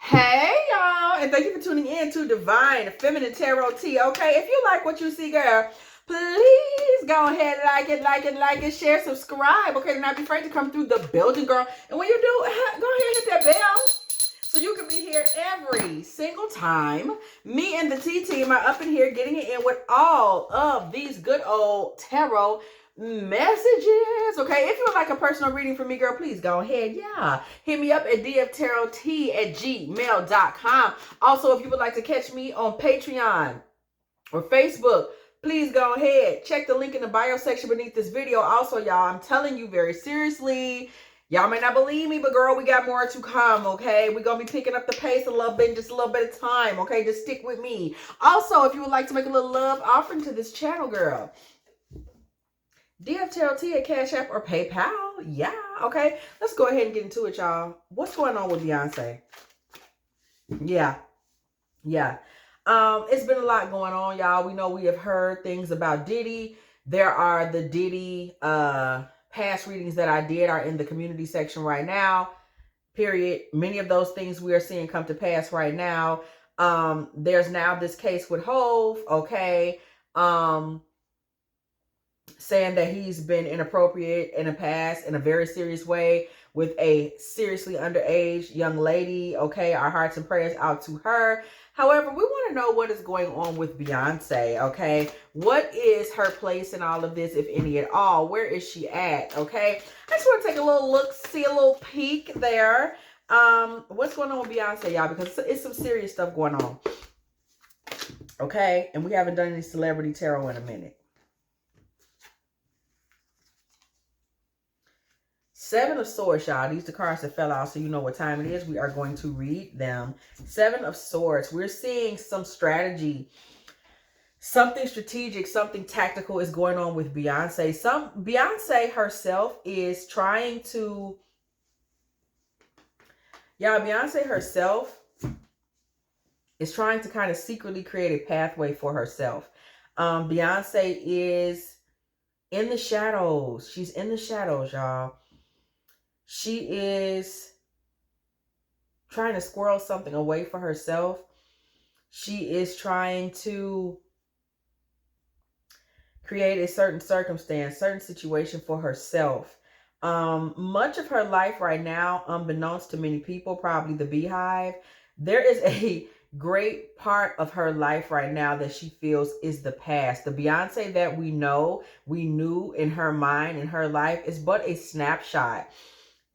Hey y'all, and thank you for tuning in to Divine Feminine Tarot Tea. Okay, if you like what you see, girl, please go ahead, like it, share, subscribe. Okay, do not be afraid to come through the building, girl. And when you do, go ahead and hit that bell so you can be here every single time. Me and the T team are up in here getting it in with all of these good old tarot messages. Okay, if you would like a personal reading from me, girl, please go ahead. Yeah, hit me up at dftarottea@gmail.com. Also, if you would like to catch me on Patreon or Facebook, please go ahead. Check the link in the bio section beneath this video. Also, y'all, I'm telling you very seriously, y'all may not believe me, but girl, we got more to come, okay? We're going to be picking up the pace a little bit in just a little bit of time, okay? Just stick with me. Also, if you would like to make a little love offering to this channel, girl, dftarottea, CASHAPP, or PayPal. Yeah, okay. Let's go ahead and get into it, y'all. What's going on with Beyonce? Yeah. It's been a lot going on, y'all. We know we have heard things about Diddy. There are the Diddy past readings that I did are in the community section right now. Period. Many of those things we are seeing come to pass right now. There's now this case with Hove, okay? Saying that he's been inappropriate in the past in a very serious way with a seriously underage young lady. Okay, our hearts and prayers out to her. However, we want to know what is going on with Beyonce. Okay, what is her place in all of this, if any at all? Where is she at? Okay, I just want to take a little look, see a little peek there. What's going on with Beyonce, y'all? Because it's some serious stuff going on. Okay, and we haven't done any celebrity tarot in a minute. Seven of Swords, y'all. These are the cards that fell out, so you know what time it is. We are going to read them. Seven of Swords. We're seeing some strategy. Something strategic, something tactical is going on with Beyonce. Beyonce herself is trying to... Y'all, Beyonce herself is trying to kind of secretly create a pathway for herself. Beyonce is in the shadows. She's in the shadows, y'all. She is trying to squirrel something away for herself. She is trying to create a certain circumstance, certain situation for herself. Much of her life right now, unbeknownst to many people, probably the Beehive, there is a great part of her life right now that she feels is the past. The Beyonce that we knew in her mind, in her life, is but a snapshot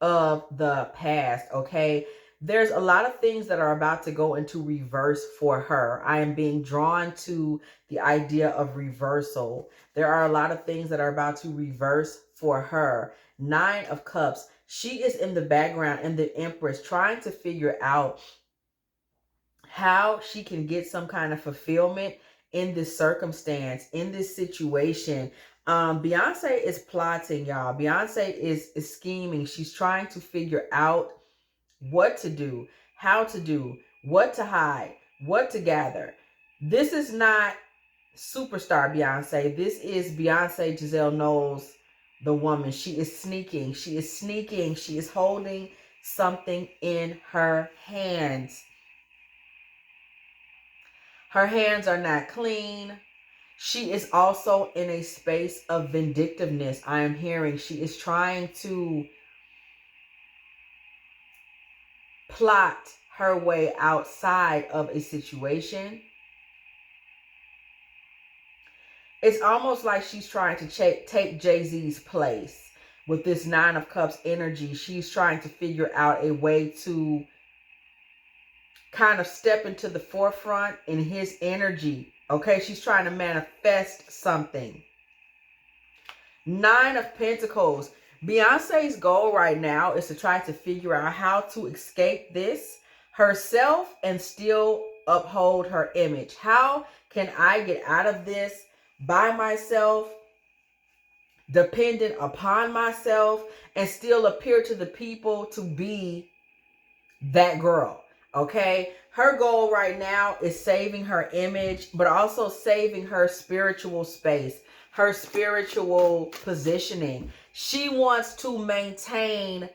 of the past. Okay, there's a lot of things that are about to go into reverse for her. I am being drawn to the idea of reversal. There are a lot of things that are about to reverse for her. Nine of Cups. She is in the background, in the Empress, trying to figure out how she can get some kind of fulfillment in this circumstance, in this situation. Beyonce is plotting, y'all. Beyonce is scheming. She's trying to figure out what to do, how to do, what to hide, what to gather. This is not superstar Beyonce. This is Beyonce Giselle Knowles, the woman. She is sneaking. She is sneaking. She is holding something in her hands. Her hands are not clean. She is also in a space of vindictiveness. I am hearing she is trying to plot her way outside of a situation. It's almost like she's trying to take Jay-Z's place with this Nine of Cups energy. She's trying to figure out a way to kind of step into the forefront in his energy. Okay, she's trying to manifest something. Nine of Pentacles. Beyonce's goal right now is to try to figure out how to escape this herself and still uphold her image. How can I get out of this by myself, dependent upon myself, and still appear to the people to be that girl? Okay, her goal right now is saving her image, but also saving her spiritual space, her spiritual positioning. She wants to maintain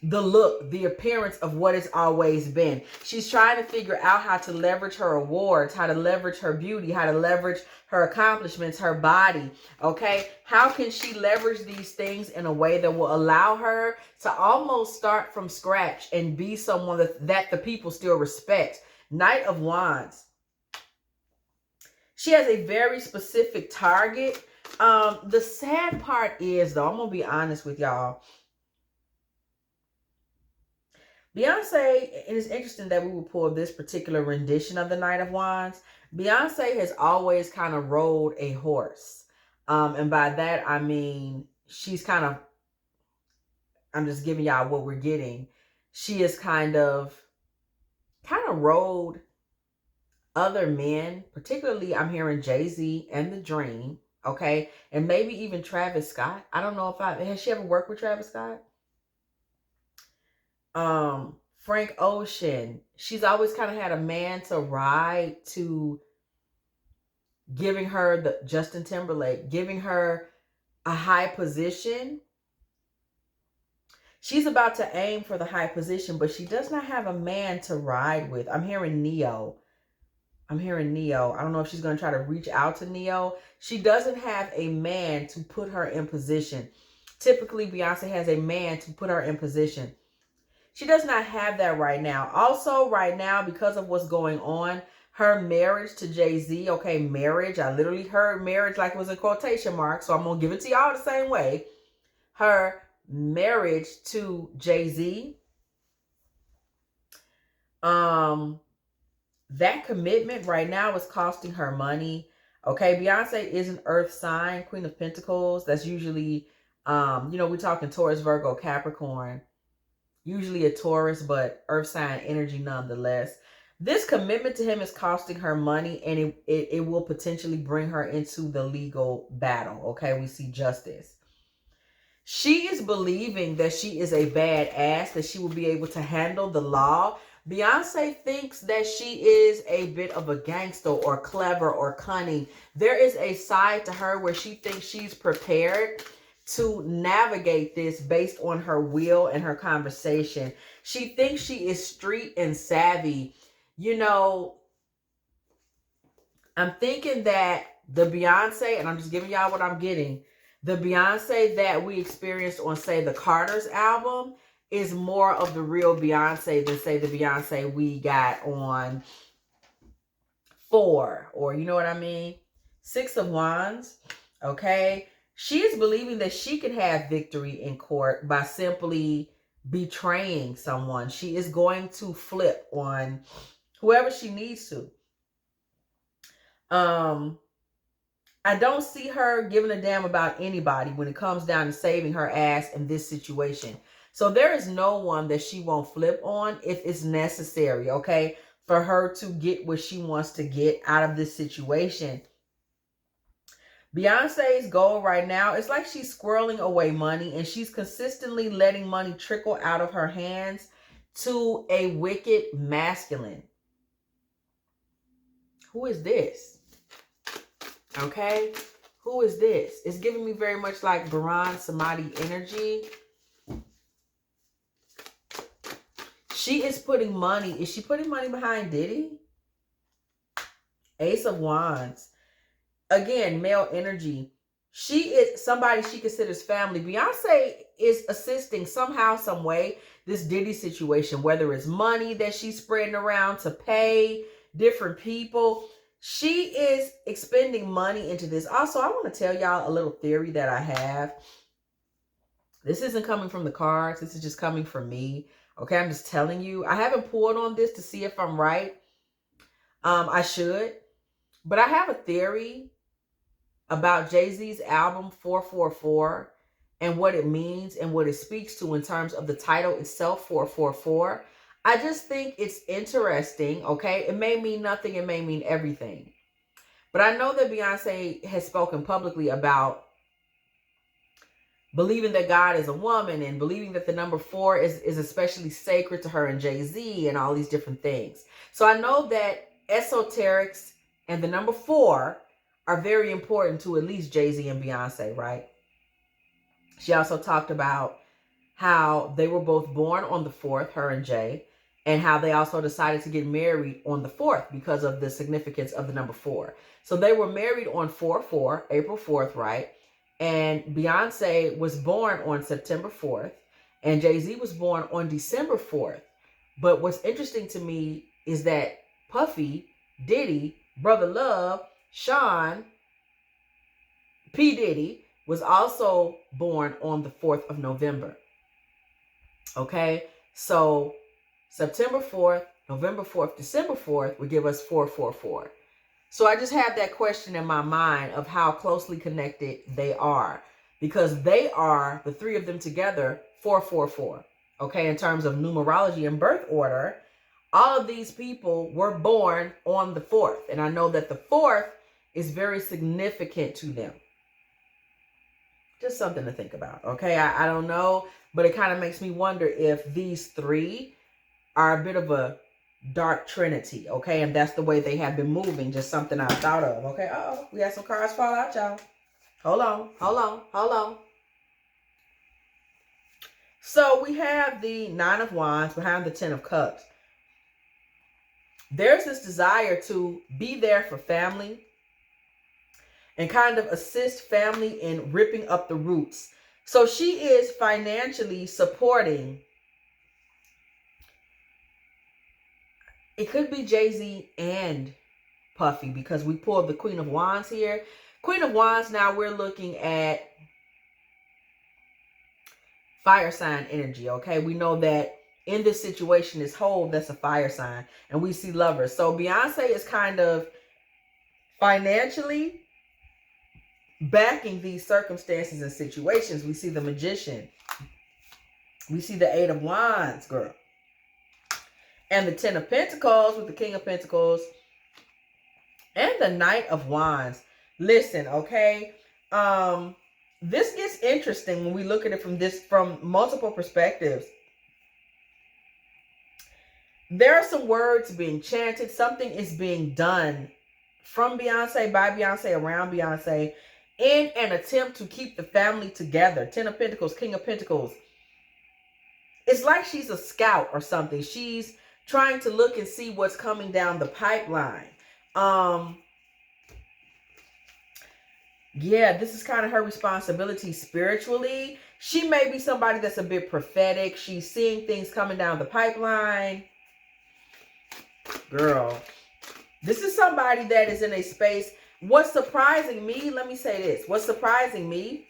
the look, the appearance of what it's always been. She's trying to figure out how to leverage her awards, how to leverage her beauty, how to leverage her accomplishments, her body, okay? How can she leverage these things in a way that will allow her to almost start from scratch and be someone that the people still respect? Knight of Wands. She has a very specific target. The sad part is, though, I'm going to be honest with y'all. Beyonce, it is interesting that we will pull this particular rendition of the Knight of Wands. Beyonce has always kind of rode a horse. And by that, I mean, she's kind of, I'm just giving y'all what we're getting. She is kind of rode other men, particularly I'm hearing Jay-Z and The Dream, okay? And maybe even Travis Scott. I don't know if has she ever worked with Travis Scott? Frank Ocean. She's always kind of had a man to ride, to giving her the Justin Timberlake, giving her a high position. She's about to aim for the high position, but she does not have a man to ride with. I'm hearing Neo. I don't know if she's going to try to reach out to Neo. She doesn't have a man to put her in position. Typically, Beyonce has a man to put her in position. She does not have that right now. Also, right now, because of what's going on, her marriage to Jay-Z, okay, marriage, I literally heard marriage like it was a quotation mark, so I'm going to give it to y'all the same way. Her marriage to Jay-Z, that commitment right now is costing her money. Okay, Beyonce is an earth sign, Queen of Pentacles. That's usually, we're talking Taurus, Virgo, Capricorn. Usually a Taurus, but earth sign energy nonetheless. This commitment to him is costing her money, and it will potentially bring her into the legal battle. Okay, we see justice. She is believing that she is a badass, that she will be able to handle the law. Beyonce thinks that she is a bit of a gangster or clever or cunning. There is a side to her where she thinks she's prepared to navigate this based on her will and her conversation. She thinks she is street and savvy. I'm thinking that the Beyonce, and I'm just giving y'all what I'm getting, the Beyonce that we experienced on, say, the Carter's album is more of the real Beyonce than, say, the Beyonce we got on 4, or you know what I mean? 6 of Wands, okay? She is believing that she can have victory in court by simply betraying someone. She is going to flip on whoever she needs to. I don't see her giving a damn about anybody when it comes down to saving her ass in this situation. So there is no one that she won't flip on if it's necessary, okay, for her to get what she wants to get out of this situation. Beyonce's goal right now is like she's squirreling away money, and she's consistently letting money trickle out of her hands to a wicked masculine. Who is this? Okay, who is this? It's giving me very much like Baran Samadi energy. She is putting money. Is she putting money behind Diddy? Ace of Wands. Again, male energy. She is somebody she considers family. Beyonce is assisting somehow, some way, this Diddy situation, whether it's money that she's spreading around to pay different people. She is expending money into this. Also, I want to tell y'all a little theory that I have. This isn't coming from the cards. This is just coming from me. Okay, I'm just telling you. I haven't pulled on this to see if I'm right. I should. But I have a theory about Jay-Z's album 444 and what it means and what it speaks to in terms of the title itself, 444. I just think it's interesting, okay? It may mean nothing, it may mean everything. But I know that Beyonce has spoken publicly about believing that God is a woman and believing that the number 4 is especially sacred to her and Jay-Z and all these different things. So I know that esoterics and the number 4 are very important to at least Jay-Z and Beyonce, right? She also talked about how they were both born on the 4th, her and Jay, and how they also decided to get married on the 4th because of the significance of the number 4. So they were married on 4/4, April 4th, right? And Beyonce was born on September 4th, and Jay-Z was born on December 4th. But what's interesting to me is that Puffy, Diddy, Brother Love, Sean, P. Diddy was also born on the 4th of November. Okay, so September 4th, November 4th, December 4th would give us 444. So I just have that question in my mind of how closely connected they are, because they are, the three of them together, 444. Okay, in terms of numerology and birth order, all of these people were born on the 4th. And I know that the 4th is very significant to them. Just something to think about. Okay, I don't know, but it kind of makes me wonder if these three are a bit of a dark trinity. Okay, and that's the way they have been moving. Just something I thought of. Okay, oh, we had some cards fall out, y'all. Hold on. So we have the 9 of Wands behind the 10 of Cups. There's this desire to be there for family and kind of assist family in ripping up the roots. So she is financially supporting. It could be Jay-Z and Puffy, because we pulled the Queen of Wands here. Queen of Wands, now we're looking at fire sign energy, okay? We know that in this situation, this whole, that's a fire sign. And we see Lovers. So Beyonce is kind of financially backing these circumstances and situations. We see the Magician. We see the 8 of Wands, girl. And the 10 of Pentacles with the King of Pentacles. And the Knight of Wands. Listen, okay? This gets interesting when we look at it from multiple perspectives. There are some words being chanted. Something is being done from Beyonce, by Beyonce, around Beyonce, in an attempt to keep the family together. 10 of Pentacles, King of Pentacles. It's like she's a scout or something. She's trying to look and see what's coming down the pipeline. Yeah, this is kind of her responsibility spiritually. She may be somebody that's a bit prophetic. She's seeing things coming down the pipeline. Girl, this is somebody that is in a space. What's surprising me, let me say this. What's surprising me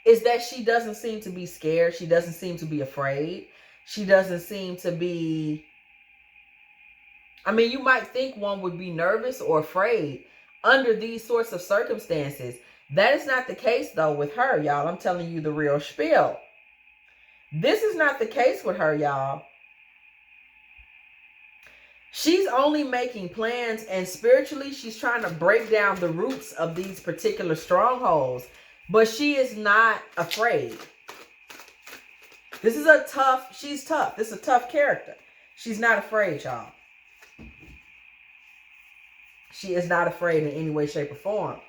is that she doesn't seem to be scared. She doesn't seem to be afraid. She doesn't seem to be... I mean, you might think one would be nervous or afraid under these sorts of circumstances. That is not the case, though, with her, y'all. I'm telling you the real spiel. This is not the case with her, y'all. She's only making plans, and spiritually, she's trying to break down the roots of these particular strongholds. But she is not afraid. This is a tough, she's tough. This is a tough character. She's not afraid, y'all. She is not afraid in any way, shape, or form.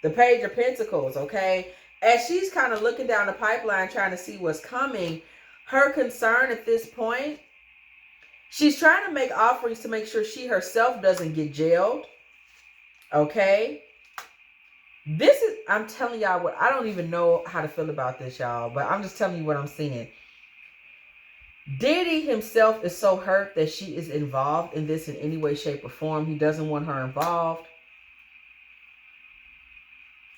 The Page of Pentacles, okay? As she's kind of looking down the pipeline, trying to see what's coming, her concern at this point, she's trying to make offerings to make sure she herself doesn't get jailed. Okay? This is, I'm telling y'all what, I don't even know how to feel about this, y'all, but I'm just telling you what I'm seeing. Diddy himself is so hurt that she is involved in this in any way, shape, or form. He doesn't want her involved.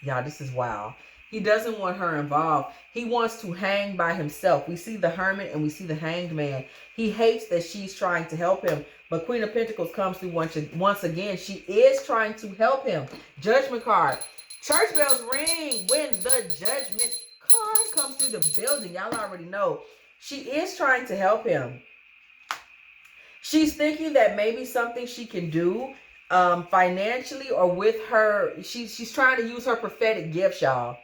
Y'all, this is wild. He doesn't want her involved. He wants to hang by himself. We see the Hermit and we see the Hanged Man. He hates that she's trying to help him. But Queen of Pentacles comes through once again. She is trying to help him. Judgment card. Church bells ring when the Judgment card comes through the building. Y'all already know. She is trying to help him. She's thinking that maybe something she can do financially or with her. She's trying to use her prophetic gifts, y'all.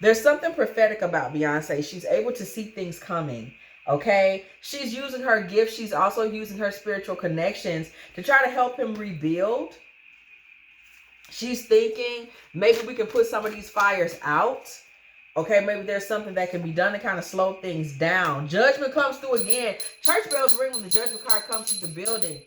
There's something prophetic about Beyonce. She's able to see things coming. Okay? She's using her gifts. She's also using her spiritual connections to try to help him rebuild. She's thinking maybe we can put some of these fires out. Okay, maybe there's something that can be done to kind of slow things down. Judgment comes through again. Church bells ring when the judgment card comes through the building.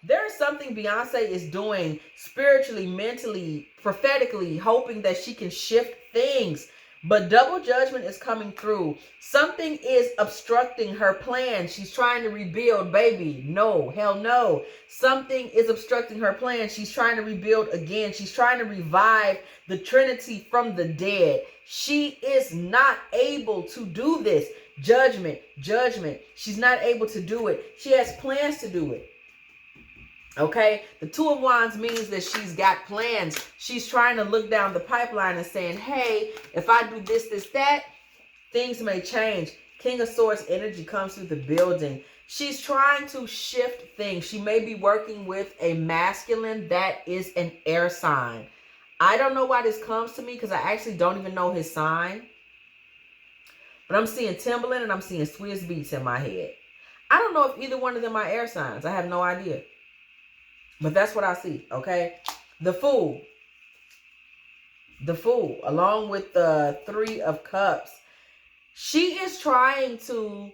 There is something Beyonce is doing spiritually, mentally, prophetically, hoping that she can shift things. But double judgment is coming through. Something is obstructing her plan. She's trying to rebuild, baby. No, hell no. Something is obstructing her plan. She's trying to rebuild again. She's trying to revive the Trinity from the dead. She is not able to do this. Judgment, judgment. She's not able to do it. She has plans to do it. Okay, the Two of Wands means that she's got plans. She's trying to look down the pipeline and saying, hey, if I do this, this, that, things may change. King of Swords energy comes through the building. She's trying to shift things. She may be working with a masculine that is an air sign. I don't know why this comes to me because I actually don't even know his sign. But I'm seeing Timberland and I'm seeing Swiss Beats in my head. I don't know if either one of them are air signs. I have no idea. But that's what I see, okay? The Fool. The Fool, along with the Three of Cups. She is trying to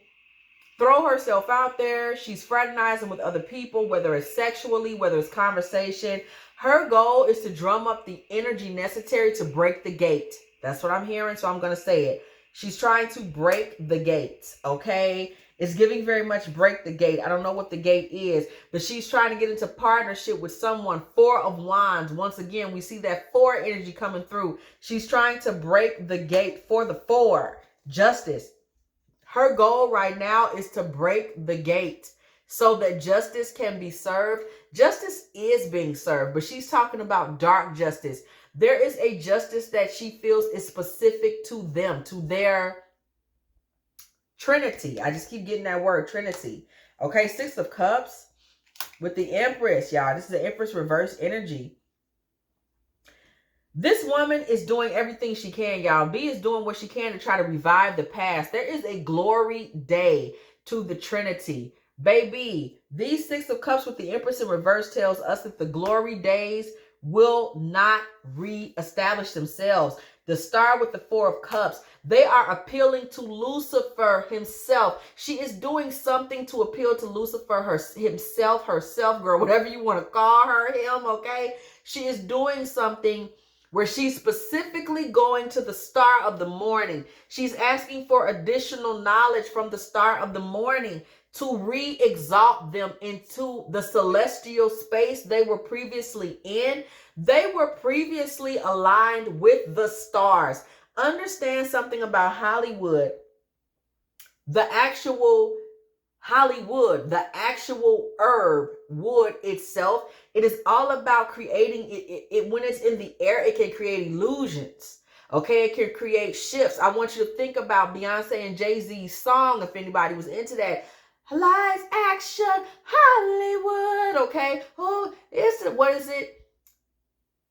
throw herself out there. She's fraternizing with other people, whether it's sexually, whether it's conversation. Her goal is to drum up the energy necessary to break the gate. That's what I'm hearing, so I'm going to say it. She's trying to break the gate, okay? It's giving very much break the gate. I don't know what the gate is, but she's trying to get into partnership with someone. Four of Wands. Once again, we see that 4 energy coming through. She's trying to break the gate for the 4. Justice. Her goal right now is to break the gate so that justice can be served. Justice is being served, but she's talking about dark justice. There is a justice that she feels is specific to them, to their Trinity. I just keep getting that word, Trinity. Okay, 6 of Cups with the Empress, y'all. This is the Empress reverse energy. This woman is doing everything she can, y'all. B is doing what she can to try to revive the past. There is a glory day to the Trinity. Baby, these 6 of Cups with the Empress in reverse tells us that the glory days will not reestablish themselves. The Star with the 4 of Cups, they are appealing to Lucifer himself. She is doing something to appeal to Lucifer himself, herself, girl, whatever you want to call her, him, okay? She is doing something where she's specifically going to the Star of the Morning. She's asking for additional knowledge from the Star of the Morning to re-exalt them into the celestial space they were previously in. They were previously aligned with the stars. Understand something about Hollywood. The actual Hollywood, the actual herb, wood itself, it is all about creating it. When it's in the air, it can create illusions. Okay, it can create shifts. I want you to think about Beyonce and Jay-Z's song, if anybody was into that. Lights, action, Hollywood. Okay, what is it?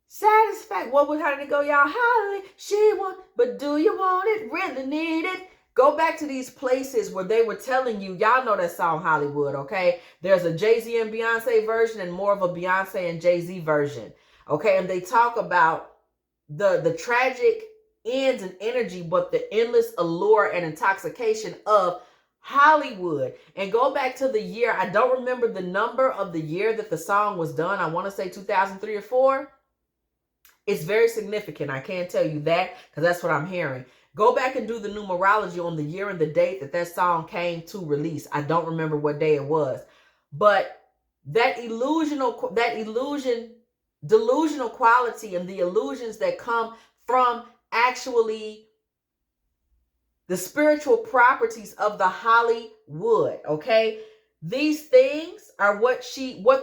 Satisfaction. How did it go, y'all? Holly, she want, but do you want it? Really need it? Go back to these places where they were telling you, y'all know that song Hollywood, okay? There's a Jay-Z and Beyonce version and more of a Beyonce and Jay-Z version, okay? And they talk about the tragic ends and energy, but the endless allure and intoxication of Hollywood. And go back to the year. I don't remember the number of the year that the song was done. I want to say 2003 or 4. It's very significant. I can't tell you that because that's what I'm hearing. Go back and do the numerology on the year and the date that song came to release. I don't remember what day it was. But that delusional quality and the illusions that come from actually the spiritual properties of the Hollywood, okay? These things are what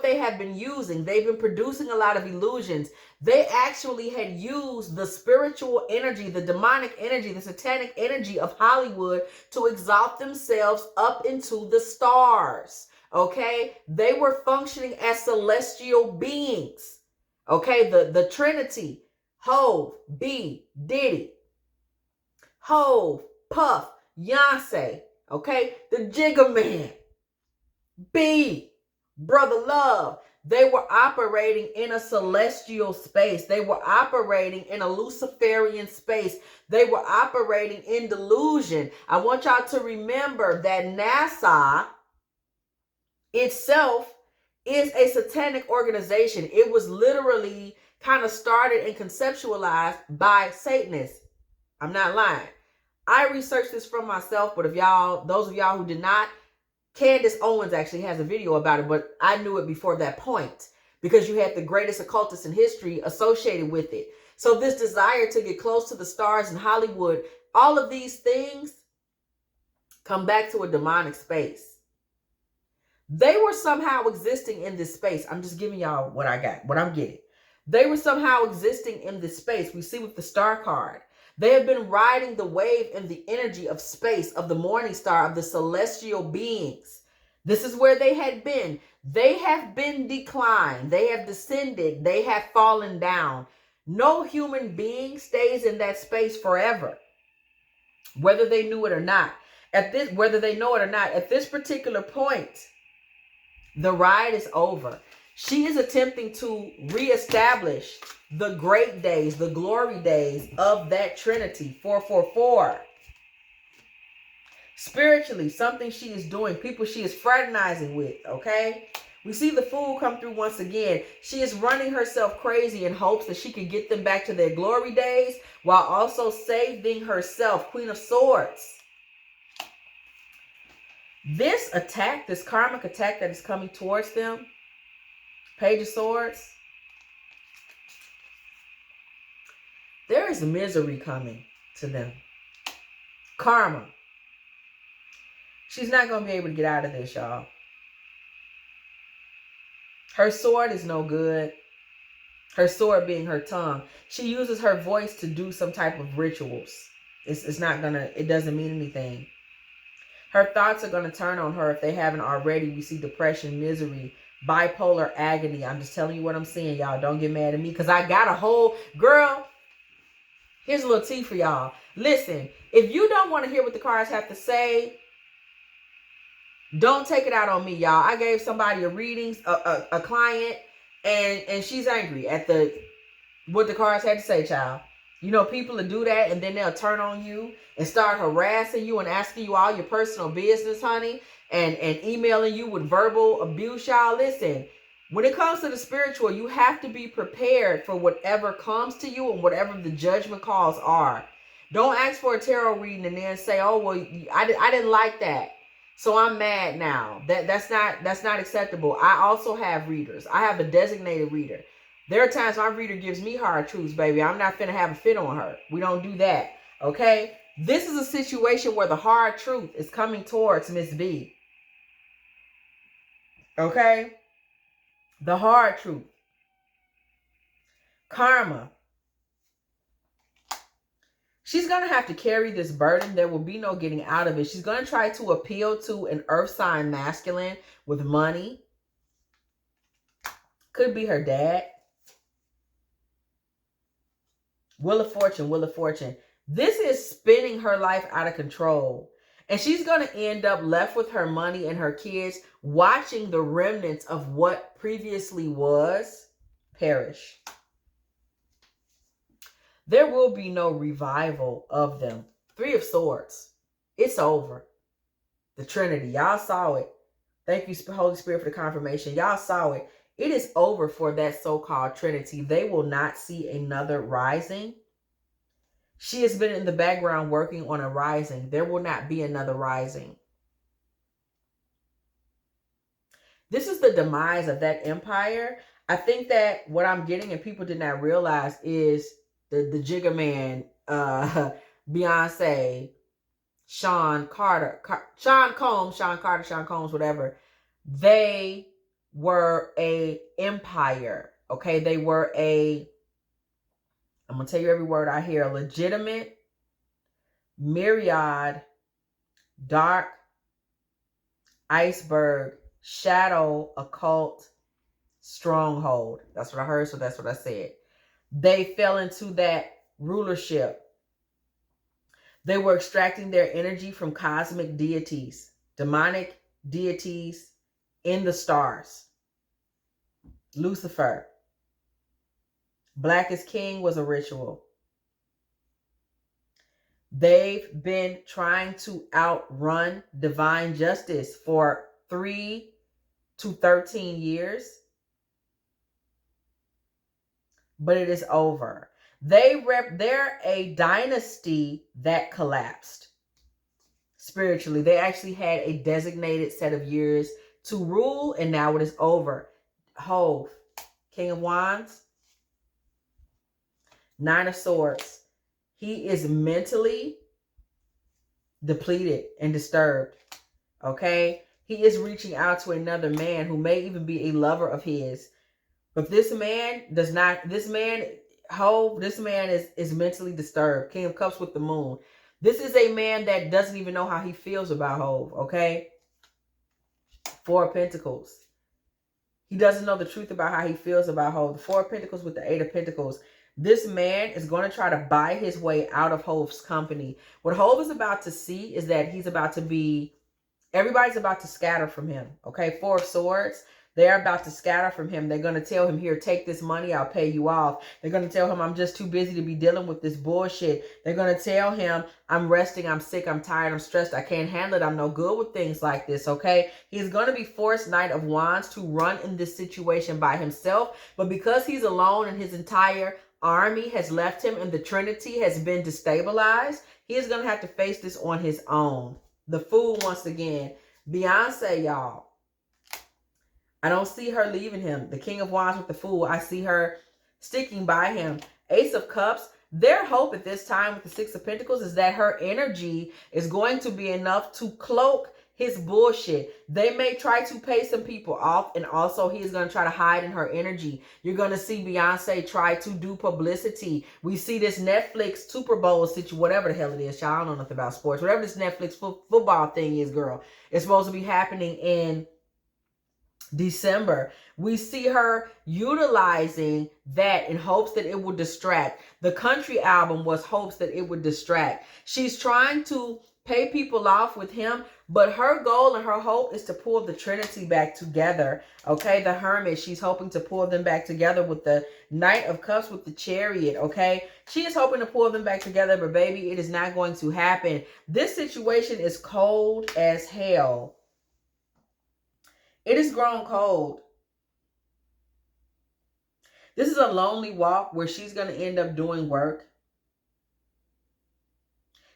they have been using. They've been producing a lot of illusions. They actually had used the spiritual energy, the demonic energy, the satanic energy of Hollywood to exalt themselves up into the stars, okay? They were functioning as celestial beings, okay? The Trinity, Hove, B, Diddy, Hove, Puff, Beyonce, okay? The Jigga Man, B, Brother Love. They were operating in a celestial space. They were operating in a Luciferian space. They were operating in delusion. I want y'all to remember that NASA itself is a satanic organization. It was literally kind of started and conceptualized by Satanists. I'm not lying. I researched this for myself, but if y'all, those of y'all who did not, Candace Owens actually has a video about it, but I knew it before that point because you had the greatest occultists in history associated with it. So this desire to get close to the stars in Hollywood, all of these things come back to a demonic space. They were somehow existing in this space. I'm just giving y'all what I got, what I'm getting. They were somehow existing in this space. We see with the star card. They have been riding the wave and the energy of space, of the morning star, of the celestial beings. This is where they had been. They have been declined. They have descended. They have fallen down. No human being stays in that space forever, whether they knew it or not. Whether they know it or not, at this particular point, the ride is over. She is attempting to reestablish the great days, the glory days of that Trinity, 444. Spiritually, something she is doing, people she is fraternizing with, okay? We see the Fool come through once again. She is running herself crazy in hopes that she can get them back to their glory days while also saving herself, Queen of Swords. This attack, this karmic attack that is coming towards them, Page of Swords, there is misery coming to them. Karma. She's not going to be able to get out of this, y'all. Her sword is no good. Her sword being her tongue. She uses her voice to do some type of rituals. It's not going to, it doesn't mean anything. Her thoughts are going to turn on her if they haven't already. We see depression, misery, bipolar agony. I'm just telling you what I'm seeing, y'all. Don't get mad at me because I got a whole, girl, here's a little tea for y'all. Listen, if you don't want to hear what the cards have to say, don't take it out on me, y'all. I gave somebody a reading, a client, and she's angry at what the cards had to say, child. You know, people will do that and then they'll turn on you and start harassing you and asking you all your personal business, honey, and emailing you with verbal abuse, y'all. Listen, when it comes to the spiritual, you have to be prepared for whatever comes to you and whatever the judgment calls are. Don't ask for a tarot reading and then say, oh, well, I didn't like that, so I'm mad now. That's not acceptable. I also have readers. I have a designated reader. There are times my reader gives me hard truths, baby. I'm not finna have a fit on her. We don't do that, okay? This is a situation where the hard truth is coming towards Miss B. Okay? The hard truth. Karma. She's going to have to carry this burden. There will be no getting out of it. She's going to try to appeal to an earth sign masculine with money. Could be her dad. Wheel of Fortune, Wheel of Fortune. This is spinning her life out of control. And she's going to end up left with her money and her kids, watching the remnants of what previously was perish. There will be no revival of them. Three of Swords. It's over. The Trinity. Y'all saw it. Thank you, Holy Spirit, for the confirmation. Y'all saw it. It is over for that so-called Trinity. They will not see another rising. She has been in the background working on a rising. There will not be another rising. This is the demise of that empire. I think that what I'm getting and people did not realize is the Jigga Man, Beyonce, Sean Combs, whatever. They were a empire. Okay. They were I'm going to tell you every word I hear, a legitimate, myriad, dark, iceberg, shadow, occult, stronghold. That's what I heard. So that's what I said. They fell into that rulership. They were extracting their energy from cosmic deities, demonic deities in the stars. Lucifer. Black is King was a ritual. They've been trying to outrun divine justice for 3 to 13 years, but it is over. They're a dynasty that collapsed spiritually. They actually had a designated set of years to rule, and now it is over. Hove, King of Wands, Nine of Swords. He is mentally depleted and disturbed. Okay? He is reaching out to another man who may even be a lover of his. But this man does not, this man is mentally disturbed. King of Cups with the Moon. This is a man that doesn't even know how he feels about Hove, okay? Four of Pentacles. He doesn't know the truth about how he feels about Hove. The Four of Pentacles with the Eight of Pentacles. This man is going to try to buy his way out of Hove's company. What Hove is about to see is that he's about to be, everybody's about to scatter from him, okay? Four of Swords. They're about to scatter from him. They're going to tell him, here, take this money. I'll pay you off. They're going to tell him, I'm just too busy to be dealing with this bullshit. They're going to tell him, I'm resting. I'm sick. I'm tired. I'm stressed. I can't handle it. I'm no good with things like this. Okay. He's going to be forced, Knight of Wands, to run in this situation by himself. But because he's alone and his entire army has left him and the Trinity has been destabilized, he is going to have to face this on his own. The Fool once again. Beyonce, y'all. I don't see her leaving him. The King of Wands with the Fool. I see her sticking by him. Ace of Cups. Their hope at this time with the Six of Pentacles is that her energy is going to be enough to cloak his bullshit. They may try to pay some people off, and also he is going to try to hide in her energy. You're going to see Beyonce try to do publicity. We see this Netflix Super Bowl situation, whatever the hell it is. Y'all, I don't know nothing about sports. Whatever this Netflix football thing is, girl. It's supposed to be happening in December. We see her utilizing that in hopes that it would distract. The country album was hopes that it would distract. She's trying to pay people off with him, but her goal and her hope is to pull the Trinity back together. Okay, the Hermit, she's hoping to pull them back together with the Knight of Cups with the Chariot. Okay, she is hoping to pull them back together, but baby, it is not going to happen. This situation is cold as hell. It has grown cold. This is a lonely walk where she's going to end up doing work.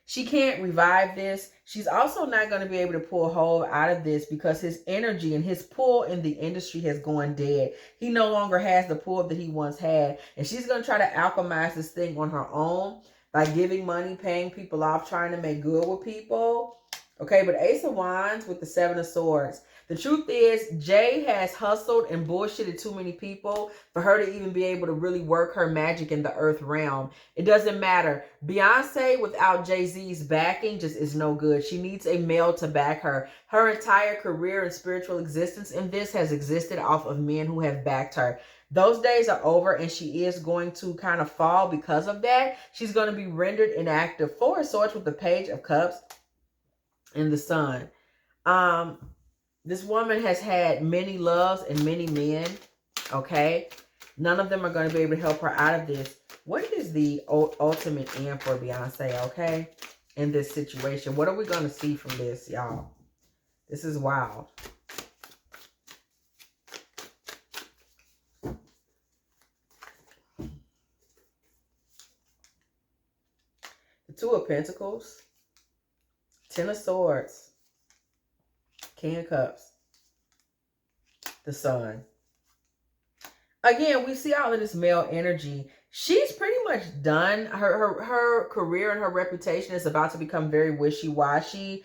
She can't revive this. She's also not going to be able to pull Hove out of this because his energy and his pull in the industry has gone dead. He no longer has the pull that he once had. And she's going to try to alchemize this thing on her own by giving money, paying people off, trying to make good with people. Okay, but Ace of Wands with the Seven of Swords. The truth is, Jay has hustled and bullshitted too many people for her to even be able to really work her magic in the earth realm. It doesn't matter. Beyonce without Jay-Z's backing just is no good. She needs a male to back her. Her entire career and spiritual existence in this has existed off of men who have backed her. Those days are over, and she is going to kind of fall because of that. She's going to be rendered inactive. Four of Swords with the Page of Cups and the Sun. This woman has had many loves and many men, okay? None of them are going to be able to help her out of this. What is the ultimate end for Beyonce, okay, in this situation? What are we going to see from this, y'all? This is wild. The Two of Pentacles, Ten of Swords, King of Cups, the Sun. Again, we see all of this male energy. She's pretty much done. Her career and her reputation is about to become very wishy-washy.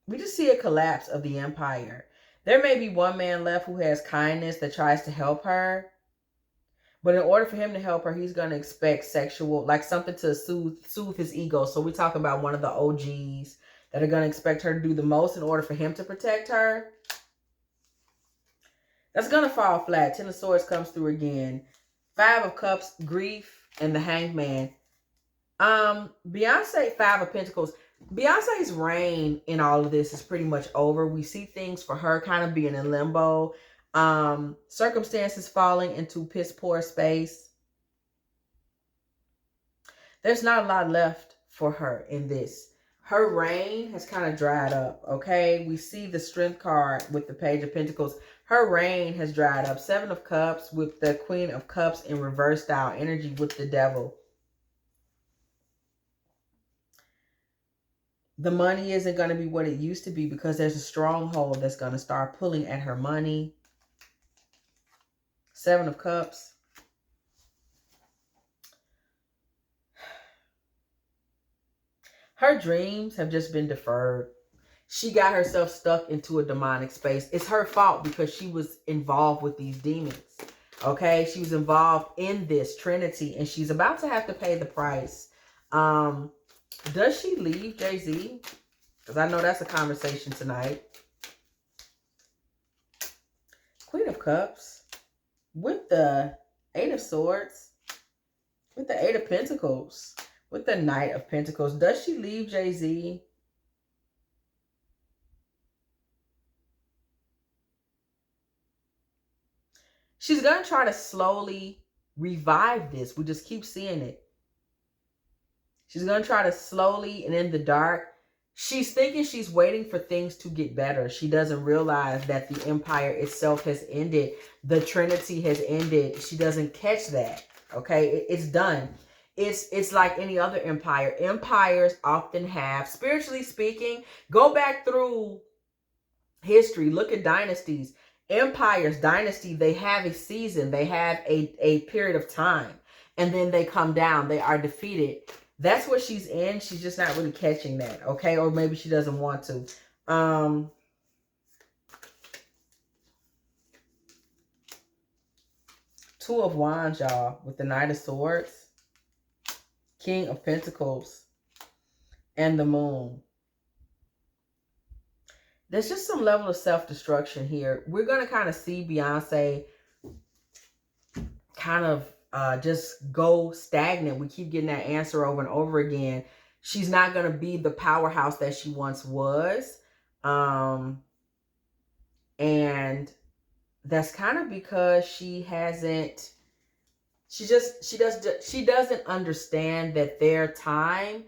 We just see a collapse of the empire. There may be one man left who has kindness that tries to help her. But in order for him to help her, he's going to expect sexual, like something to soothe his ego. So we talk about one of the OGs that are going to expect her to do the most in order for him to protect her. That's going to fall flat. Ten of Swords comes through again. Five of Cups, grief, and the Hanged Man. Beyonce, Five of Pentacles. Beyonce's reign in all of this is pretty much over. We see things for her kind of being in limbo. Circumstances falling into piss poor space. There's not a lot left for her in this. Her reign has kind of dried up, okay? We see the Strength card with the Page of Pentacles. Her reign has dried up. Seven of Cups with the Queen of Cups in reverse style energy with the Devil. The money isn't going to be what it used to be because there's a stronghold that's going to start pulling at her money. Seven of Cups. Her dreams have just been deferred. She got herself stuck into a demonic space. It's her fault because she was involved with these demons. Okay, she was involved in this Trinity and she's about to have to pay the price. Does she leave Jay-Z? Because I know that's a conversation tonight. Queen of Cups with the Eight of Swords, with the Eight of Pentacles, with the Knight of Pentacles. Does she leave Jay-Z? She's going to try to slowly revive this. We just keep seeing it. She's going to try to slowly and in the dark. She's thinking she's waiting for things to get better. She doesn't realize that the empire itself has ended. The Trinity has ended. She doesn't catch that. Okay, it's done. It's like any other empire. Empires often have, spiritually speaking, go back through history. Look at dynasties. Empires, dynasty, they have a season. They have a period of time. And then they come down. They are defeated. That's what she's in. She's just not really catching that, okay? Or maybe she doesn't want to. Two of Wands, y'all, with the Knight of Swords, King of Pentacles, and the Moon. There's just some level of self-destruction here. We're going to kind of see Beyonce kind of just go stagnant. We keep getting that answer over and over again. She's not going to be the powerhouse that she once was. And that's kind of because she doesn't understand that their time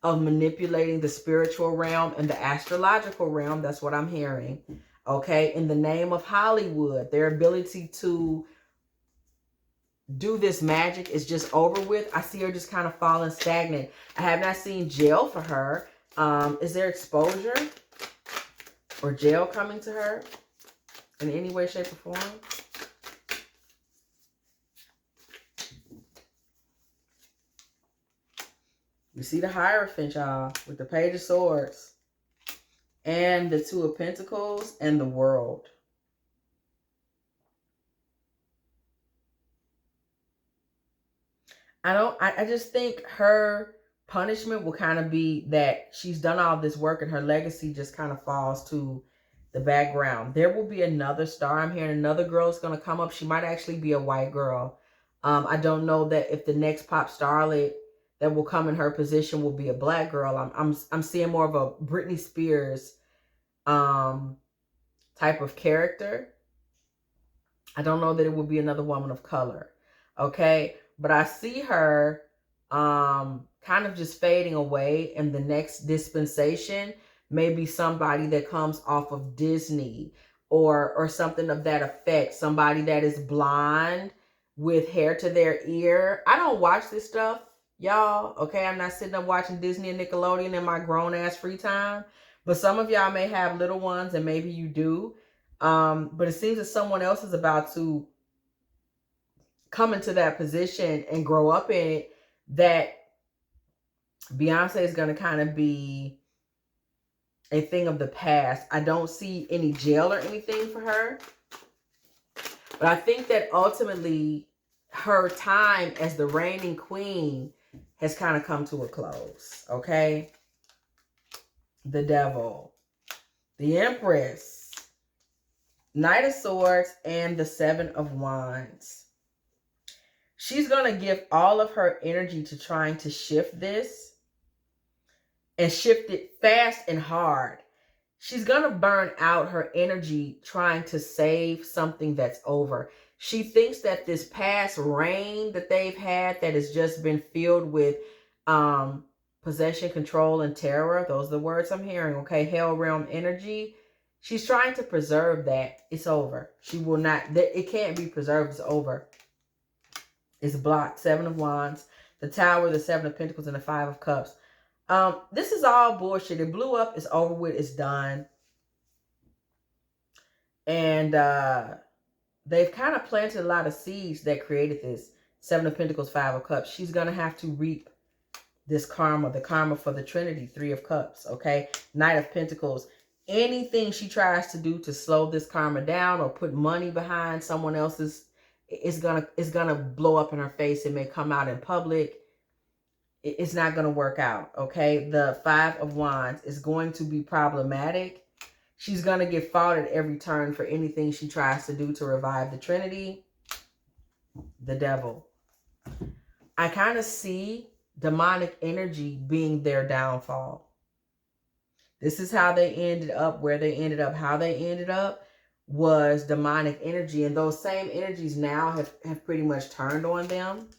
of manipulating the spiritual realm and the astrological realm, that's what I'm hearing, okay, in the name of Hollywood, their ability to do this magic is just over with. I see her just kind of falling stagnant. I have not seen jail for her. Is there exposure or jail coming to her in any way, shape, or form? You see the Hierophant, y'all, with the Page of Swords and the Two of Pentacles and the World. I just think her punishment will kind of be that she's done all this work and her legacy just kind of falls to the background. There will be another star. I'm hearing another girl is going to come up. She might actually be a white girl. I don't know that if the next pop starlet that will come in her position will be a black girl. I'm seeing more of a Britney Spears type of character. I don't know that it will be another woman of color. Okay. But I see her kind of just fading away, and the next dispensation may be somebody that comes off of Disney or something of that effect. Somebody that is blonde with hair to their ear. I don't watch this stuff, y'all. Okay, I'm not sitting up watching Disney and Nickelodeon in my grown-ass free time. But some of y'all may have little ones, and maybe you do. But it seems that someone else is about to come into that position and grow up in it, that Beyonce is going to kind of be a thing of the past. I don't see any jail or anything for her. But I think that ultimately her time as the reigning queen has kind of come to a close. Okay. The Devil, the Empress, Knight of Swords, and the Seven of Wands. She's going to give all of her energy to trying to shift this. and shifted fast and hard. She's going to burn out her energy trying to save something that's over. She thinks that this past reign that they've had that has just been filled with possession, control, and terror. Those are the words I'm hearing, okay? Hell realm energy. She's trying to preserve that. It's over. She will not, it can't be preserved. It's over. It's blocked. 7 of Wands, the Tower, the 7 of Pentacles, and the 5 of Cups. This is all bullshit. It blew up. It's over with. It's done. And they've kind of planted a lot of seeds that created this. 7 of Pentacles, 5 of Cups. She's going to have to reap this karma, the karma for the Trinity, 3 of Cups, okay? Knight of Pentacles. Anything she tries to do to slow this karma down or put money behind someone else's, it's gonna blow up in her face. It may come out in public. It's not going to work out, okay? The 5 of Wands is going to be problematic. She's going to get fought at every turn for anything she tries to do to revive the Trinity. The Devil. I kind of see demonic energy being their downfall. This is how they ended up, where they ended up, how they ended up was demonic energy. And those same energies now have pretty much turned on them.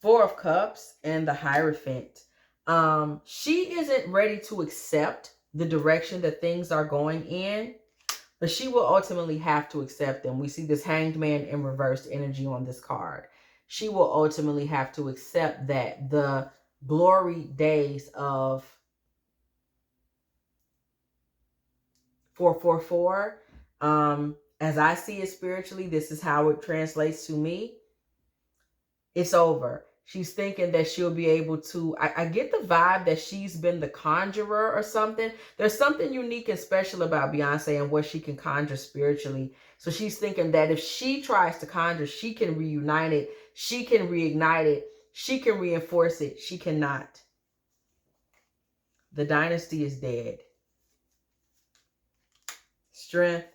4 of Cups and the Hierophant. She isn't ready to accept the direction that things are going in, but she will ultimately have to accept them. We see this Hanged Man in reversed energy on this card. She will ultimately have to accept that the glory days of 444, as I see it spiritually, this is how it translates to me. It's over. She's thinking that she'll be able to, I get the vibe that she's been the conjurer or something. There's something unique and special about Beyonce and what she can conjure spiritually. So she's thinking that if she tries to conjure, she can reunite it. She can reignite it. She can reinforce it. She cannot. The dynasty is dead. Strength.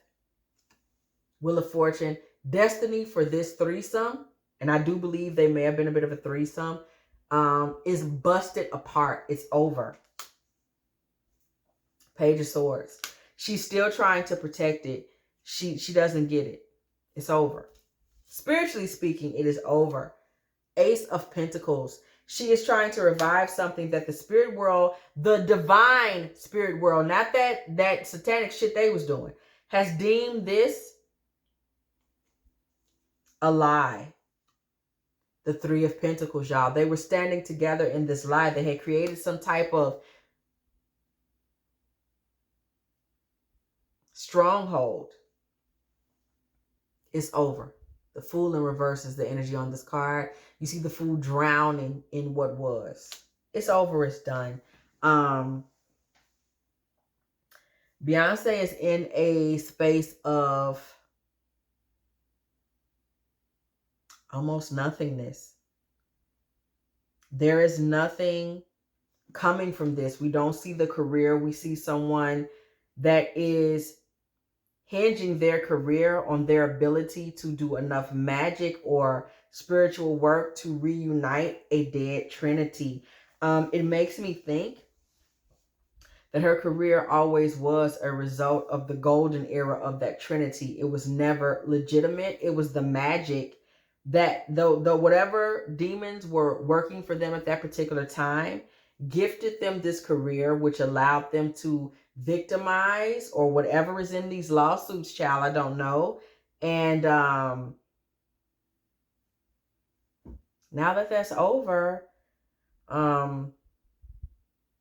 Wheel of Fortune. Destiny for this threesome, and I do believe they may have been a bit of a threesome, is busted apart. It's over. Page of Swords. She's still trying to protect it. She doesn't get it. It's over. Spiritually speaking, it is over. Ace of Pentacles. She is trying to revive something that the spirit world, the divine spirit world, not that satanic shit they was doing, has deemed this a lie. The 3 of Pentacles, y'all. They were standing together in this lie. They had created some type of stronghold. It's over. The Fool in reverse is the energy on this card. You see the Fool drowning in what was. It's over. It's done. Beyonce is in a space of almost nothingness. There is nothing coming from this. We don't see the career. We see someone that is hinging their career on their ability to do enough magic or spiritual work to reunite a dead Trinity. It makes me think that her career always was a result of the golden era of that Trinity. It was never legitimate. It was the magic that the whatever demons were working for them at that particular time gifted them this career, which allowed them to victimize or whatever is in these lawsuits, child. I don't know. And now that that's over,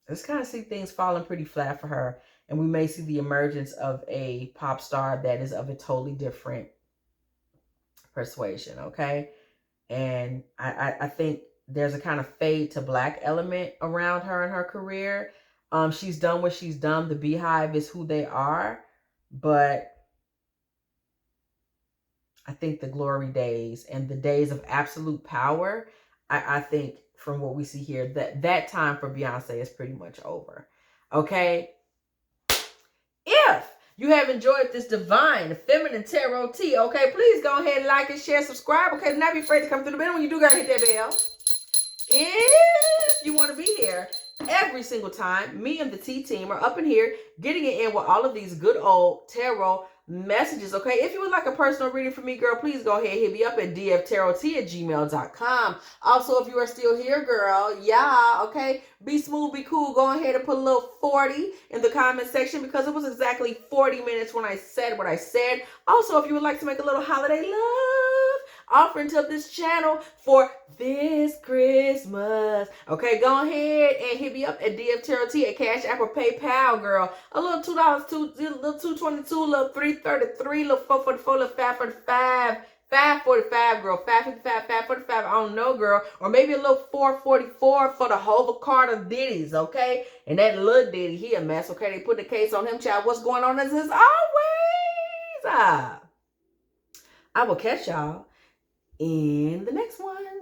let's kind of see things falling pretty flat for her. And we may see the emergence of a pop star that is of a totally different persuasion, okay? And I think there's a kind of fade to black element around her and her career. She's done what she's done. The Beehive is who they are. But I think the glory days and the days of absolute power, I think from what we see here, that time for Beyonce is pretty much over. Okay? If you have enjoyed this divine feminine tarot tea, okay, please go ahead and like and share, subscribe, okay? Do not be afraid to come through the bell. When you do, gotta hit that bell. if you want to be here every single time, me and the T team are up in here getting it in with all of these good old tarot messages. Okay, if you would like a personal reading from me, girl, please go ahead, hit me up at dftarottea@gmail.com. Also, if you are still here, girl, yeah, okay, be smooth, be cool, go ahead and put a little 40 in the comment section, because it was exactly 40 minutes when I said what I said. Also, if you would like to make a little holiday love offering to this channel for this Christmas, okay, go ahead and hit me up at dftarottea at Cash App or PayPal, girl. A little $2, little $2.22, little $3.33, little $4.44, little $5.45. $5.45, girl. $5.55, $5.45. I don't know, girl. Or maybe a little $4.44 for the whole card of Diddy's, okay? And that little Diddy, he a mess, okay? They put the case on him, child. What's going on is always. I will catch y'all in the next one.